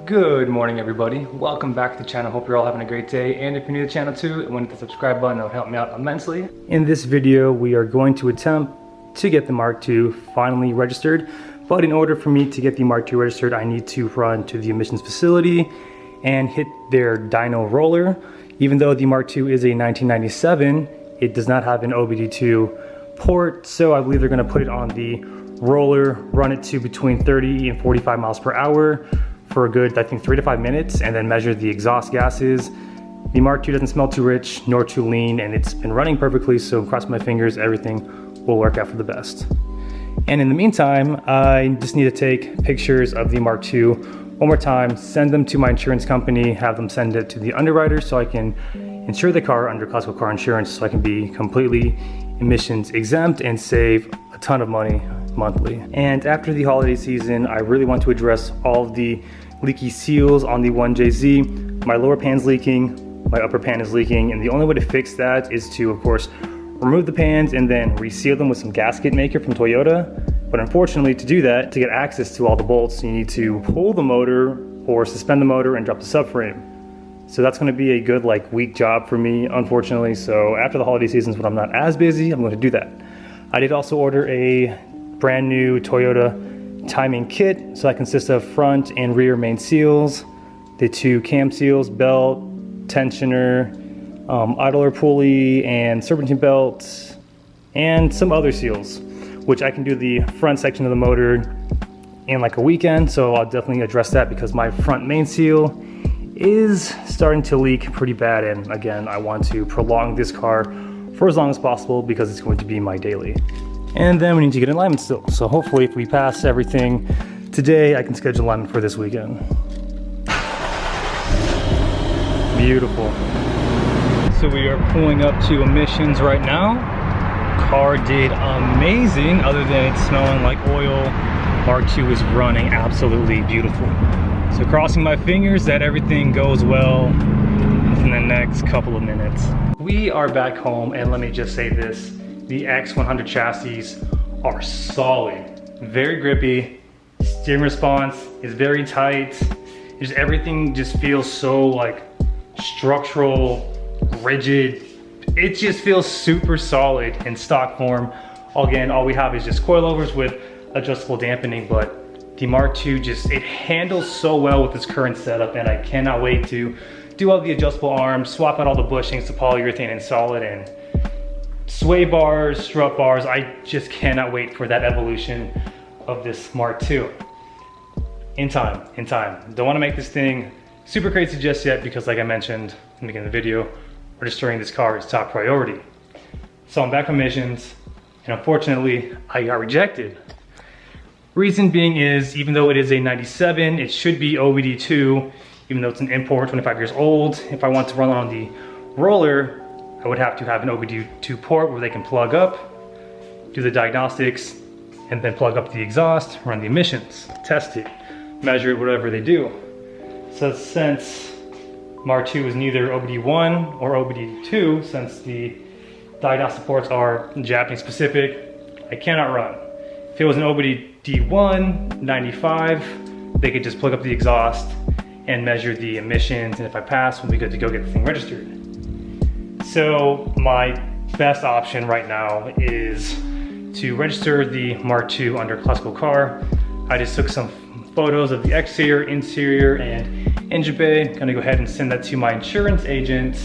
Good morning, everybody. Welcome back to the channel. Hope you're all having a great day. And if you're new to the channel too, and hit the subscribe button, that would help me out immensely. In this video, we are going to attempt to get the Mark II finally registered. But in order for me to get the Mark II registered, I need to run to the emissions facility and hit their dyno roller. Even though the Mark II is a 1997, it does not have an OBD2 port, so I believe they're going to put it on the roller, run it to between 30 and 45 miles per hour for a good, I think, 3 to 5 minutes, and then measure the exhaust gases. The Mark II doesn't smell too rich nor too lean, and it's been running perfectly, so cross my fingers, everything will work out for the best. And in the meantime, I just need to take pictures of the Mark II one more time, send them to my insurance company, have them send it to the underwriter so I can insure the car under classical car insurance, so I can be completely emissions exempt and save a ton of money monthly. And after the holiday season, I really want to address all of the leaky seals on the 1JZ. My lower pan's leaking, my upper pan is leaking, and the only way to fix that is to, of course, remove the pans and then reseal them with some gasket maker from Toyota. But unfortunately, to do that, to get access to all the bolts, you need to pull the motor or suspend the motor and drop the subframe. So that's going to be a good week job for me, unfortunately. So after the holiday seasons, when I'm not as busy, I'm going to do that. I did also order a brand new Toyota timing kit. So that consists of front and rear main seals, the 2 cam seals, belt, tensioner, idler pulley, and serpentine belt, and some other seals, which I can do the front section of the motor in a weekend. So I'll definitely address that because my front main seal is starting to leak pretty bad, and again, I want to prolong this car for as long as possible because it's going to be my daily. And then we need to get alignment still. So hopefully if we pass everything today, I can schedule alignment for this weekend. Beautiful. So we are pulling up to emissions right now. Car did amazing, other than it smelling like oil. Mark II is running absolutely beautiful. So crossing my fingers that everything goes well within the next couple of minutes. We are back home, and let me just say this. The Jzx100 chassis are solid, very grippy. Steering response is very tight. Just everything just feels so structural, rigid. It just feels super solid in stock form. Again, all we have is just coilovers with adjustable dampening, but the Mark II it handles so well with this current setup, and I cannot wait to do all the adjustable arms, swap out all the bushings to polyurethane and solid, and sway bars, strut bars. I just cannot wait for that evolution of this Mark II. In time. Don't want to make this thing super crazy just yet because, like I mentioned in the beginning of the video, registering this car is top priority. So I'm back from missions, and unfortunately, I got rejected. Reason being is, even though it is a 97, it should be OBD2, even though it's an import, 25 years old. If I want to run on the roller, I would have to have an OBD2 port where they can plug up, do the diagnostics, and then plug up the exhaust, run the emissions, test it, measure it, whatever they do. So since Mark II is neither OBD1 or OBD2, since the diagnostic ports are Japanese specific, I cannot run. If it was an OBD1 95, they could just plug up the exhaust and measure the emissions, and if I pass, we'll be good to go get the thing registered. So my best option right now is to register the Mark II under classical car. I just took some photos of the exterior, interior, and engine bay. Gonna go ahead and send that to my insurance agent,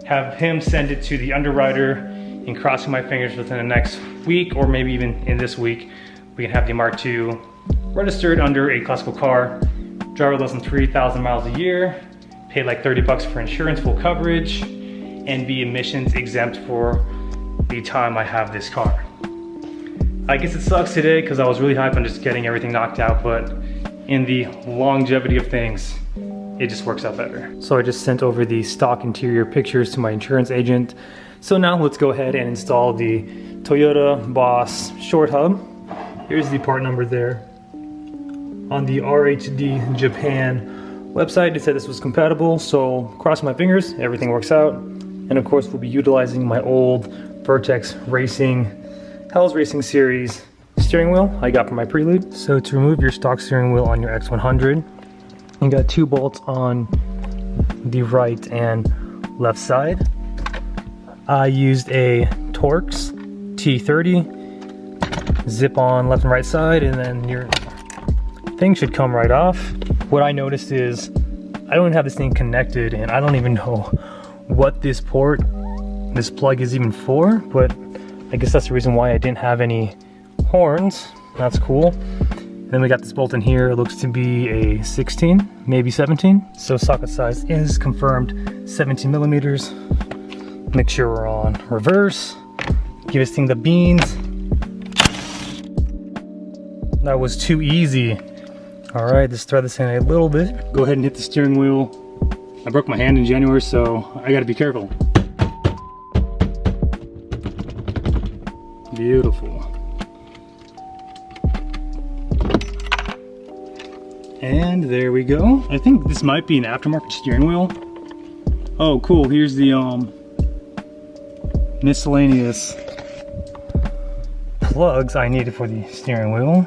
have him send it to the underwriter, and crossing my fingers within the next week, or maybe even in this week, we can have the Mark II registered under a classical car, drive less than 3,000 miles a year, pay like 30 bucks for insurance, full coverage, and be emissions exempt for the time I have this car. I guess it sucks today because I was really hyped on just getting everything knocked out, but in the longevity of things, it just works out better. So I just sent over the stock interior pictures to my insurance agent. So now let's go ahead and install the Toyota Boss short hub. Here's the part number there. On the RHD Japan website, it said this was compatible, so cross my fingers, everything works out. And of course, we'll be utilizing my old Vertex Racing, Hell's Racing Series steering wheel I got from my Prelude. So to remove your stock steering wheel on your X100, You got 2 bolts on the right and left side. I used a Torx T30, zip on left and right side, and then your thing should come right off. What I noticed is I don't have this thing connected, and I don't even know what this plug is even for, but I guess that's the reason why I didn't have any horns. That's cool. And then we got this bolt in here. It looks to be a 16, maybe 17. So socket size is confirmed 17 millimeters. Make sure we're on reverse. Give this thing the beans. That was too easy. All right, let's thread this in a little bit. Go ahead and hit the steering wheel. I broke my hand in January, so I gotta be careful. Beautiful. And there we go. I think this might be an aftermarket steering wheel. Oh, cool. Here's the miscellaneous plugs I needed for the steering wheel.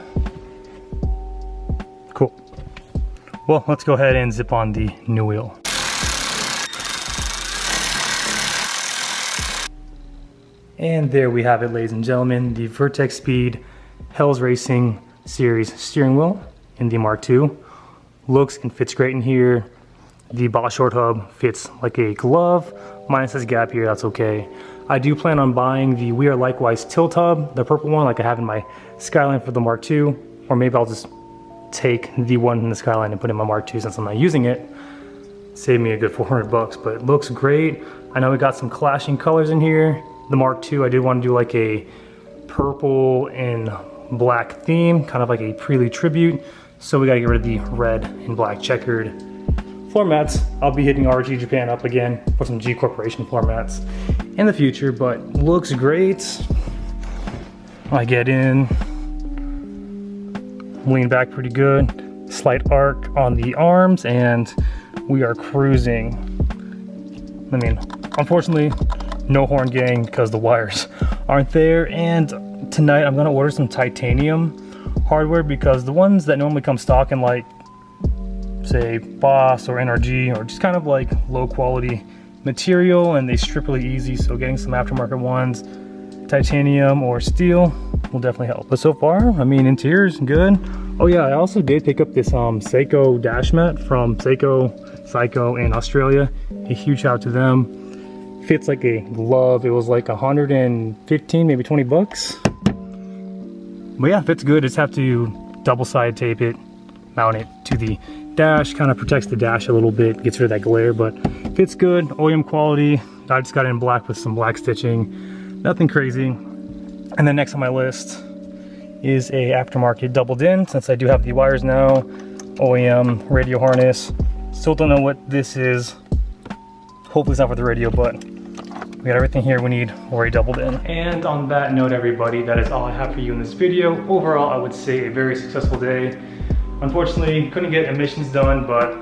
Cool. Well, let's go ahead and zip on the new wheel. And there we have it, ladies and gentlemen, the Vertex Speed Hell's Racing Series steering wheel in the Mark II. Looks and fits great in here. The Boss short hub fits like a glove, minus this gap here, that's okay. I do plan on buying the We Are Likewise tilt hub, the purple one like I have in my Skyline for the Mark II, or maybe I'll just take the one in the Skyline and put it in my Mark II since I'm not using it. Save me a good 400 bucks, but it looks great. I know we got some clashing colors in here. The Mark II, I did want to do like a purple and black theme, kind of like a Prelude tribute. So we gotta get rid of the red and black checkered floor mats. I'll be hitting RG Japan up again for some G Corporation floor mats in the future, but looks great. I get in, lean back pretty good, slight arc on the arms, and we are cruising. I mean, unfortunately, no horn gang because the wires aren't there, and tonight I'm gonna order some titanium hardware because the ones that normally come stock in like say Boss or NRG or just kind of like low quality material and they strip really easy, so getting some aftermarket ones, titanium or steel, will definitely help. But so far, I mean, interior's good. Oh yeah, I also did pick up this Seiko dash mat from Seiko in Australia. A huge shout out to them. Fits like a glove. It was like 115, maybe 20 bucks. But yeah, fits good. Just have to double side tape it, mount it to the dash, kind of protects the dash a little bit, gets rid of that glare, but fits good. OEM quality. I just got it in black with some black stitching. Nothing crazy. And then next on my list is a aftermarket doubled in, since I do have the wires now. OEM radio harness. Still don't know what this is. Hopefully it's not for the radio, but we got everything here we need already doubled in. And on that note, everybody, that is all I have for you in this video. Overall, I would say a very successful day. Unfortunately, couldn't get emissions done, but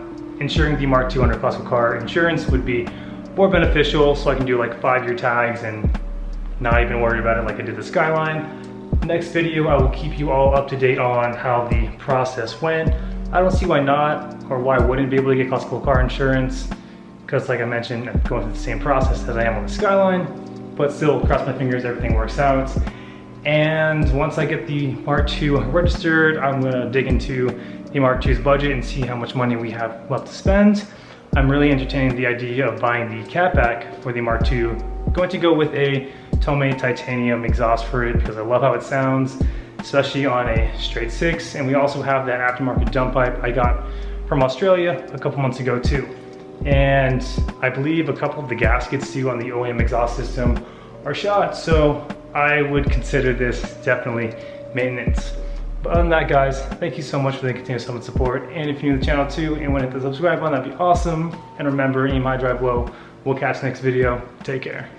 insuring the Mark II under classical car insurance would be more beneficial, so I can do like 5-year tags and not even worry about it like I did the Skyline. Next video, I will keep you all up to date on how the process went. I don't see why not, or why I wouldn't be able to get classical car insurance, because like I mentioned, I'm going through the same process as I am on the Skyline, but still, cross my fingers, everything works out. And once I get the Mark II registered, I'm gonna dig into the Mark II's budget and see how much money we have left to spend. I'm really entertaining the idea of buying the catback for the Mark II. Going to go with a Tomei titanium exhaust for it because I love how it sounds, especially on a straight 6. And we also have that aftermarket dump pipe I got from Australia a couple months ago too. And I believe a couple of the gaskets too on the OEM exhaust system are shot, so I would consider this definitely maintenance. But other than that, guys, thank you so much for the continuous support. And if you're new to the channel too and want to hit the subscribe button, that'd be awesome. And remember, aim high, drive low. We'll catch the next video. Take care.